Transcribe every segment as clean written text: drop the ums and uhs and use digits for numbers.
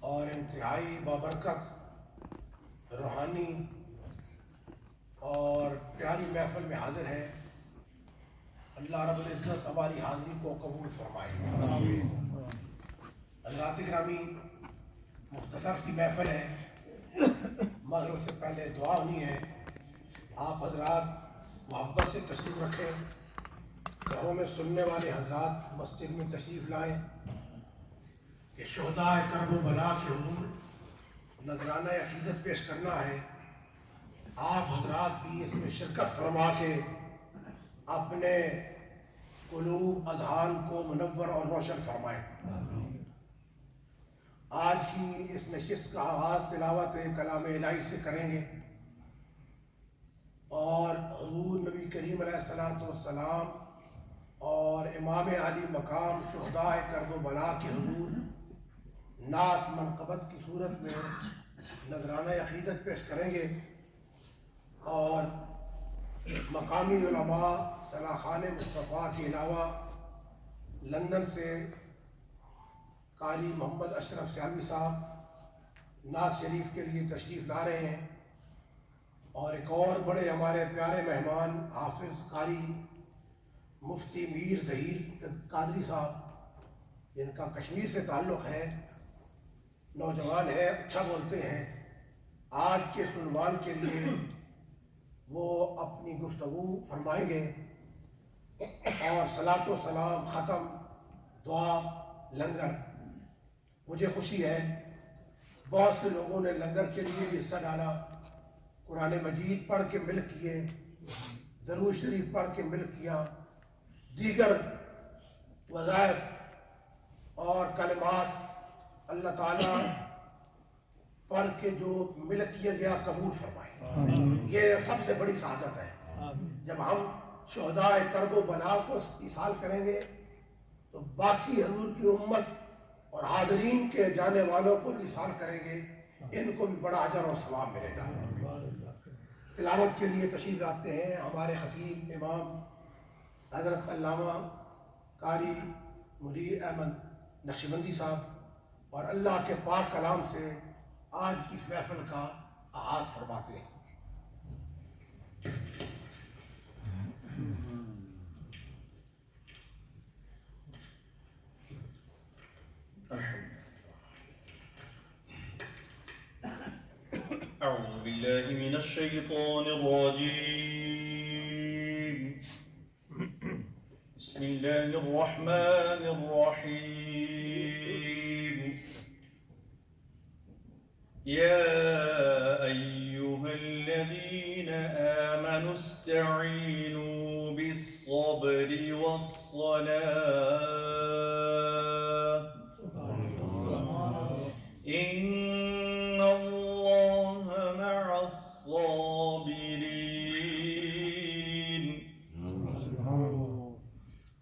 اور انتہائی بابرکت روحانی اور پیاری محفل میں حاضر ہیں۔ اللہ رب العزت ہماری حاضری کو قبول فرمائے۔ حضرات گرامی، مختصر سی محفل ہے، مغرب سے پہلے دعا ہونی ہے۔ آپ حضرات محبت سے تشریف رکھیں، گھروں میں سننے والے حضرات مسجد میں تشریف لائیں کہ شہداء کرب و بلا کے حضور نذرانہ عقیدت پیش کرنا ہے۔ آپ حضرات بھی اس میں شرکت فرما کے اپنے قلوب اذہان کو منور اور روشن فرمائیں۔ آج کی اس نشست کا آغاز تلاوت کلام الہی سے کریں گے اور حضور نبی کریم علیہ الصلوۃ والسلام اور امام عالی مقام شہداء کرب و بلا کے حضور نعت منقبت کی صورت میں نذرانہ عقیدت پیش کریں گے، اور مقامی علماء صلاح خان مصطفیٰ کے علاوہ لندن سے قاری محمد اشرف سیالوی صاحب نعت شریف کے لیے تشریف لا رہے ہیں، اور ایک اور بڑے ہمارے پیارے مہمان حافظ قاری مفتی میر ظہیر قادری صاحب، جن کا کشمیر سے تعلق ہے، نوجوان ہے، اچھا بولتے ہیں، آج کے اس عنوان کے لیے وہ اپنی گفتگو فرمائیں گے، اور صلاۃ و سلام ختم دعا لنگر۔ مجھے خوشی ہے بہت سے لوگوں نے لنگر کے لیے بھی حصہ ڈالا، قرآن مجید پڑھ کے ملک کیے، درود شریف پڑھ کے ملک کیا، دیگر وظائف اور کلمات اللہ تعالیٰ پڑھ کے جو ملک کیا گیا قبول فرمائے۔ یہ سب سے بڑی سعادت ہے۔ جب ہم شہداء کرب و بلا کو ایصال کریں گے تو باقی حضور کی امت اور حاضرین کے جانے والوں کو بھی ایصال کریں گے، ان کو بھی بڑا اجر اور ثواب ملے گا۔ تلاوت کے لیے تشریف لاتے ہیں ہمارے خطیب امام حضرت علامہ قاری منیر احمد نقشبندی صاحب، اور اللہ کے پاک کلام سے آج کی اس محفل کا آغاز فرماتے ہیں۔ أعوذ بالله من الشيطان الرجيم. بسم الله الرحمن الرحيم. يا أيها الذين آمنوا استعينوا بالصبر والصلاة إن الله مع الصابرين.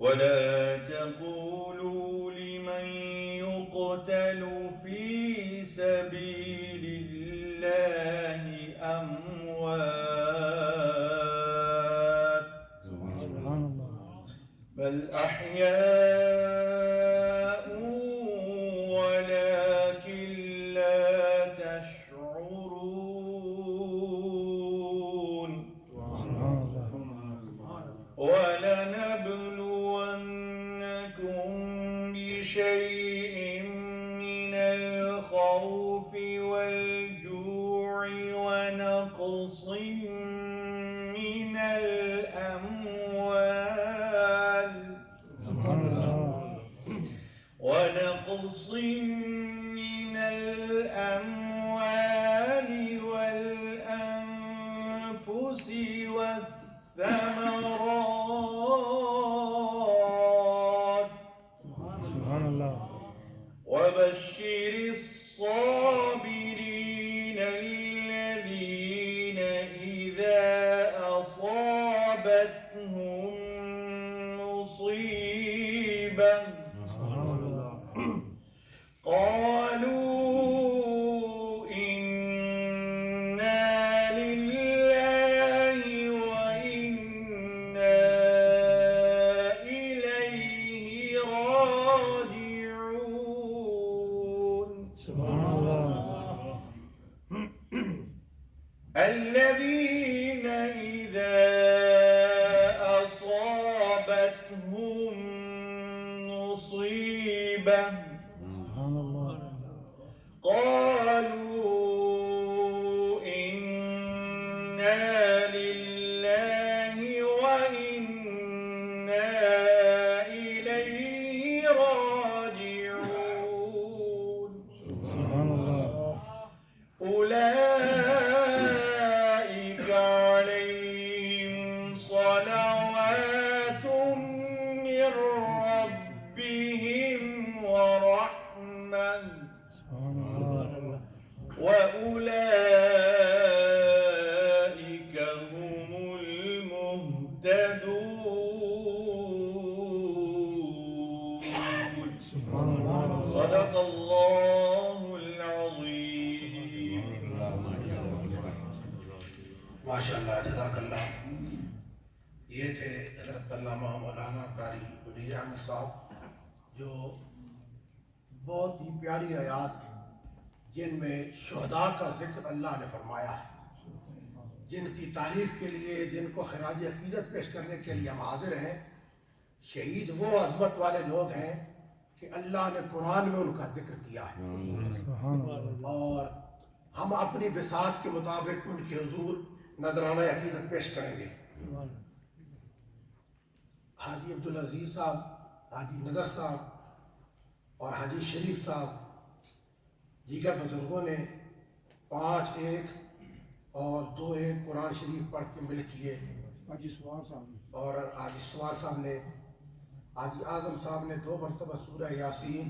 ولا تقولوا لمن يقتل في سبيل الله أموات بل أحياء ولكن لا تشعرون. ولنبلونكم بشيء من الخوف والجوع ونقص من الأموال والأنفس والثمرات وبشر الصابرين الذين إذا أصابتهم مصيبة الذين إذا أصابتهم مصيبة قالوا إنا لله وإنا إليه راجعون أولئك عليهم صلوات من ربهم ورحمة وأولئك هم المهتدون. صدق الله العظيم. ماشاء اللہ، جزاک اللہ. یہ تھے حضرت علامہ مولانا قاری منیر احمد صاحب، جو بہت ہی پیاری آیات جن میں شہداء کا ذکر اللہ نے فرمایا ہے، جن کی تعریف کے لیے، جن کو خراج عقیدت پیش کرنے کے لیے ہم حاضر ہیں. شہید وہ عظمت والے لوگ ہیں کہ اللہ نے قرآن میں ان کا ذکر کیا ہے، اور ہم اپنی بساط کے مطابق ان کے حضور نذرانہ عقیدت پیش کریں گے. حاجی عبدالعزیز صاحب، حاجی نظر صاحب اور حاجی شریف صاحب دیگر بزرگوں نے 5-1 اور 2-1 قرآن شریف پڑھ کے مل کیے، اور حاجی سوار صاحب نے، حاجی اعظم صاحب نے 2 مرتبہ سورہ یاسین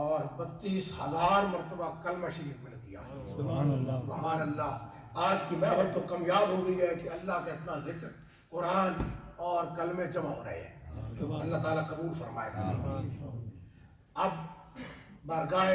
اور 32,000 مرتبہ کلمہ شریف مل کیا. سبحان اللہ. آج کی محفل تو کامیاب ہو گئی ہے کہ اللہ کا اتنا ذکر، قرآن اور کلمے جمع ہو رہے ہیں. اللہ تعالیٰ قبول فرمائے. اب بارگاہ